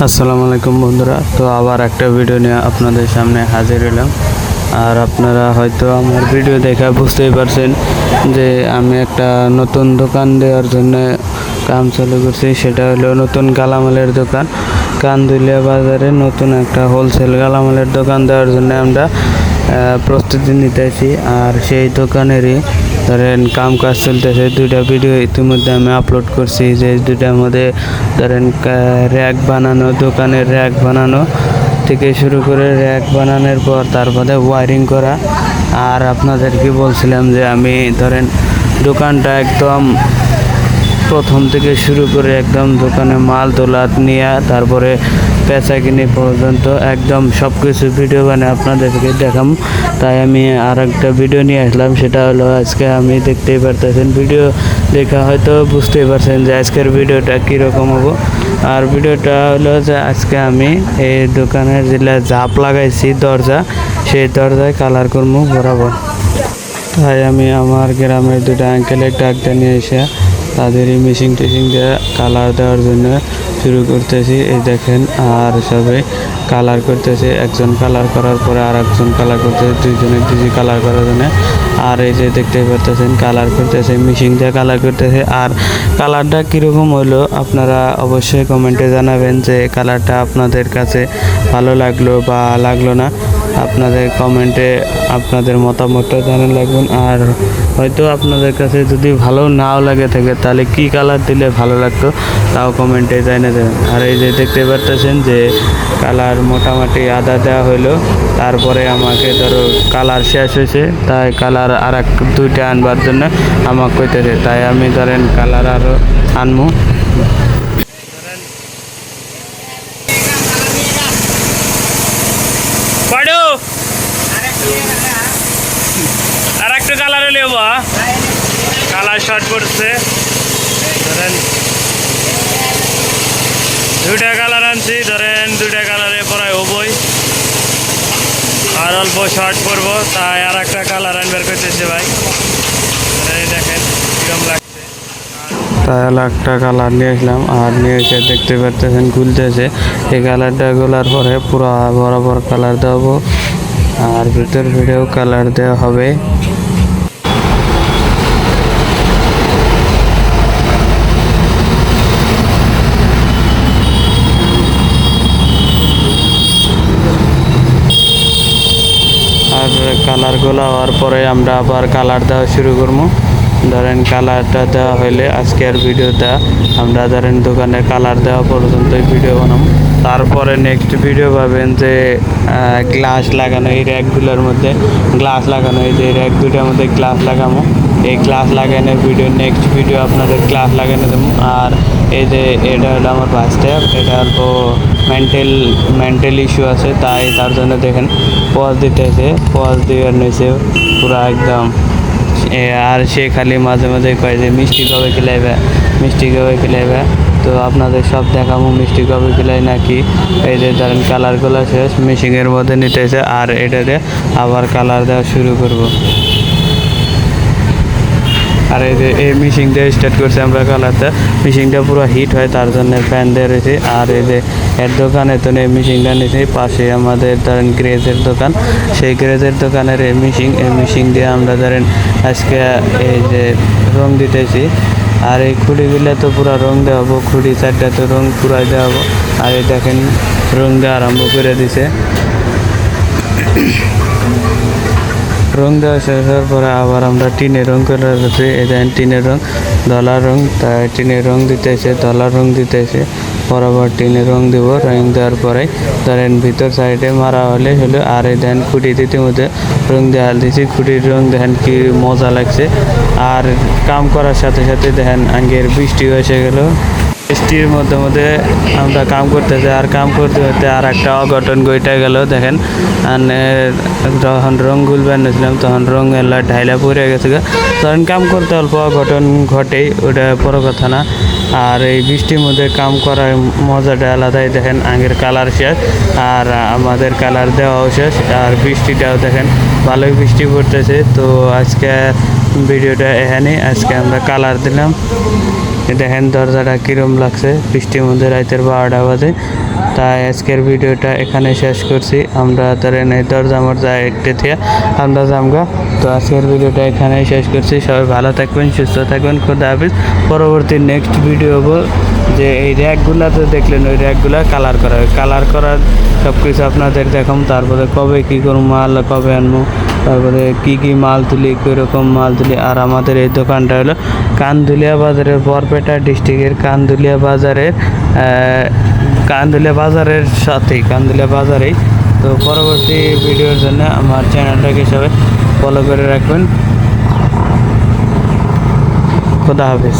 আসসালামু আলাইকুম বন্ধুরা। তো আবার একটা ভিডিও নিয়ে আপনাদের সামনে হাজির হলাম। আর আপনারা হয়তো আমার ভিডিও দেখে বুঝতেই পারছেন যে আমি একটা নতুন দোকান দেওয়ার জন্য কাম চালু করছি। সেটা হলো নতুন গালামালের দোকান। কান্দুলিয়া বাজারে নতুন একটা হোলসেল গালামালের দোকান দেওয়ার জন্য আমরা প্রস্তুতি নিতেছি। আর সেই দোকানেরই ধরেন কাম কাজ চলতেছে। দুইটা ভিডিও ইতিমধ্যে আমি আপলোড করছি, যে দুইটার মধ্যে ধরেন র্যাক বানানো, দোকানের র্যাক বানানো থেকে শুরু করে র্যাক বানানোর পর তারপরে ওয়ারিং করা। আর আপনাদেরকে বলছিলাম যে আমি ধরেন দোকানটা একদম প্রথম থেকে শুরু করে একদম দোকানে মাল তোলা নিয়ে তারপরে পেঁচা কিনে পর্যন্ত একদম সব কিছু ভিডিও বানিয়ে আপনাদেরকে দেখাম। তাই আমি আর একটা ভিডিও নিয়ে আসলাম। সেটা হলো আজকে আমি দেখতেই পারতেছেন, ভিডিও দেখা হয়তো বুঝতেই পারছেন যে আজকের ভিডিওটা কীরকম হবো। আর ভিডিওটা হলো যে আজকে আমি এই দোকানের যেটা ঝাপ লাগাইছি দরজা, সেই দরজায় কালার করবো বরাবর। তাই আমি আমার গ্রামের দুটো আঙ্কেলের ডাকটা নিয়ে এসে তাদেরই মেশিন টেশিন দিয়ে কালার দেওয়ার জন্য শুরু করতেছি। এই দেখেন, আর সবাই কালার করতেছে। একজন কালার করার পরে আর একজন কালার করতেছে, দুইজনে কালার করার জন্য। আর এই যে দেখতে পারতেছেন কালার করতেছে, মেশিন দিয়ে কালার করতেছে। আর কালারটা কীরকম হলো আপনারা অবশ্যই কমেন্টে জানাবেন যে কালারটা আপনাদের কাছে ভালো লাগলো বা লাগলো না। আপনাদের কমেন্টে আপনাদের মতামতটা জানান লাগবেন। আর হয়তো আপনাদের কাছে যদি ভালো নাও লাগে থাকে তাহলে কি কালার দিলে ভালো লাগতো তাও কমেন্টে জানিয়ে দেবেন। আর এই যে দেখতে পারতেছেন যে কালার মোটামুটি আদা দেওয়া হইলো। তারপরে আমাকে ধরো কালার শেষ হয়েছে, তাই কালার আর দুইটা আনবার জন্য আমাকে কইতেছে। তাই আমি ধরেন কালার আরও আনবো। আর একটা কালার হলে কালার শর্ট পড়ছে, ধরেন দুইটা কালার আনছি। ধরেন দুইটা কালারে পরায় হবই, আর অল্প শর্ট পরবো, তাই আর একটা কালার আনবার করতেছে ভাই। দেখেন কিরম লাগছে। তাহলে একটা কালার নিয়ে আসলাম, আর নিয়ে এসে দেখতে পারতেছেন গুলতেছে। এই কালারটা গোলার পরে পুরো বরাবর কালার দেওয়াবো, আর ভিতর ভিডিও কালার দেওয়া হবে। আর কালারগুলো হওয়ার পরে আমরা আবার কালার দেওয়া শুরু করবো। ধরেন কালারটা দেওয়া হইলে আজকের ভিডিওটা আমরা ধরেন দোকানে কালার দেওয়া পর্যন্তই ভিডিও বানাবো। তারপরে নেক্সট ভিডিও পাবেন যে গ্লাস লাগানো, এই র্যাকগুলোর মধ্যে গ্লাস লাগানো, এই যে র্যাক দুটার মধ্যে গ্লাস লাগাবো। এই গ্লাস লাগানোর ভিডিও নেক্সট ভিডিও আপনাদের গ্লাস লাগানো দেবো। আর এই যে এটা হলো আমার ফার্স্ট স্টেপ, এটা অল্প মেন্টাল ইস্যু আছে, তাই তার জন্য দেখেন পজ দিতেছে, পজ দিয়ে নিয়েছে পুরো একদম। আর সে খালি মাঝে মাঝে কয় যে মিষ্টি কবে খিলাইবে, মিষ্টি কবে খিলাইবে। তো আপনাদের সব দেখাবো মিষ্টি কবে খিলাই নাকি। এই যে ধরেন কালারগুলো শেষ, মেশিনের মধ্যে নিতেছে। আর এটাতে আবার কালার দেওয়া শুরু করব। আর এই যে এই মেশিনটা স্টার্ট করছে আমরা কালারটা, মেশিনটা পুরো হিট হয় তার জন্য ফ্যান দিয়ে রয়েছে। আর এই যে এর দোকানে তো এই মেশিনটা নিয়েছি, পাশে আমাদের ধরেন গ্রেজের দোকান, সেই গ্রেজের দোকানের এই মেশিন দিয়ে আমরা ধরেন আজকে এই যে রং দিতেছি। আর এই খুঁড়িগুলো তো পুরো রং দেওয়াবো, খুঁড়ি চারটা তো রং পুরাই দেওয়াবো। আর এই দেখেন রং দেওয়া আরম্ভ করে দিছে। রং দেওয়া শেষ হওয়ার পরে আবার আমরা টিনের রং করে রাখছি। এই দেখেন টিনের রং, ধলা রং, তাই টিনের রং দিতেছে, ধলা রং দিতেছে। বরাবর টিনের রং দিব, রং দেওয়ার পরে ধরেন ভিতর সাইডে মারা হলে হলো। আর এই দেখেন খুঁটি ইতিমধ্যে রং দেওয়া দিয়েছি, খুঁটির রং দেখেন কি মজা লাগছে। আর কাম করার সাথে সাথে দেখেন আগের বৃষ্টি এসে গেল, বৃষ্টির মধ্যে মধ্যে আমরা কাম করতেছি। আর কাম করতে করতে আর একটা অঘটন ঘটে গেল দেখেন। যখন রং গুলবেন নিয়েছিলাম তখন রং এলা ঢাইলা পড়ে গেছে। তখন কাম করতে অল্প অঘটন ঘটেই, ওটা বড় কথা না। আর এই বৃষ্টির মধ্যে কাম করার মজাটা আলাদাই। দেখেন আগের কালার শেষ, আর আমাদের কালার দেওয়াও শেষ। আর বৃষ্টিটাও দেখেন ভালোই বৃষ্টি পড়তেছে। তো আজকে ভিডিওটা এখানে, আজকে আমরা কালার দিলাম। দেখেন দরজাটা কিরম লাগছে, বৃষ্টির মধ্যে রাতের 12টা বাজে। তাই আজকের ভিডিওটা এখানে শেষ করছি। আমরা ধরেন এই দরজা মরজা একটে থেকে আমরা জামগা। তো আজকের ভিডিওটা এখানেই শেষ করছি। সবাই ভালো থাকবেন, সুস্থ থাকবেন, খুদা হাফিজ। পরবর্তী নেক্সট ভিডিও হবো যে এই র্যাকগুলা তো দেখলেন, ওই র্যাকগুলা কালার করা হয়, কালার করার সব কিছু আপনাদের দেখাম। তারপরে কবে কী করবো, মাল কবে আনবো, তারপরে কি কি মাল তুলি, কীরকম মাল তুলি। আর আমাদের এই দোকানটা হলো কানদুলিয়া বাজারের, বরপেটা ডিস্ট্রিক্টের কানদুলিয়া বাজারের সাথেই, কানদুলিয়া বাজারেই। তো পরবর্তী ভিডিওর জন্য আমার চ্যানেলটাকে সবাই ফলো করে রাখবেন। খুদা হাফিজ।